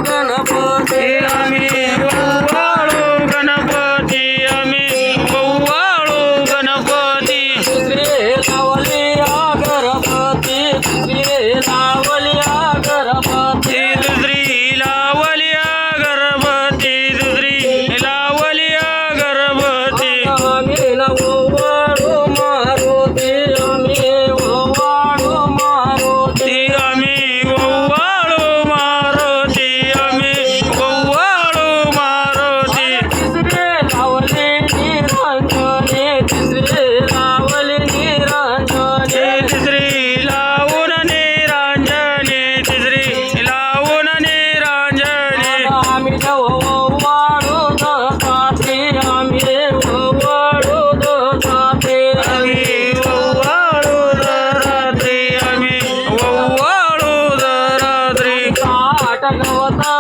गणपती आम्ही ओवाळू गणपती आम्ही ओवाळू गणपती तिसरी लावली अगरबत्ती तिसरी लावली अगरबत्ती दुसरी लावली अगरबत्ती दुसरी लावली अगरबत्ती आम्ही ओवाळू मारुती आम्ही ओवाळू मारुती आम्ही ओवाळू मारुती आम्ही ओवाळू मारुती तिसरी लावली निरंजनी तिसरी लावली निरंजनी तिसरी लावून निरांजनी तिसरी लावून निरांजनी आम्ही ओवाळू दत्तात्री आम्ही ओवाळू दत्तात्री आम्ही ओवाळू दरात्री आम्ही ओवाळू दरात्री काट गवता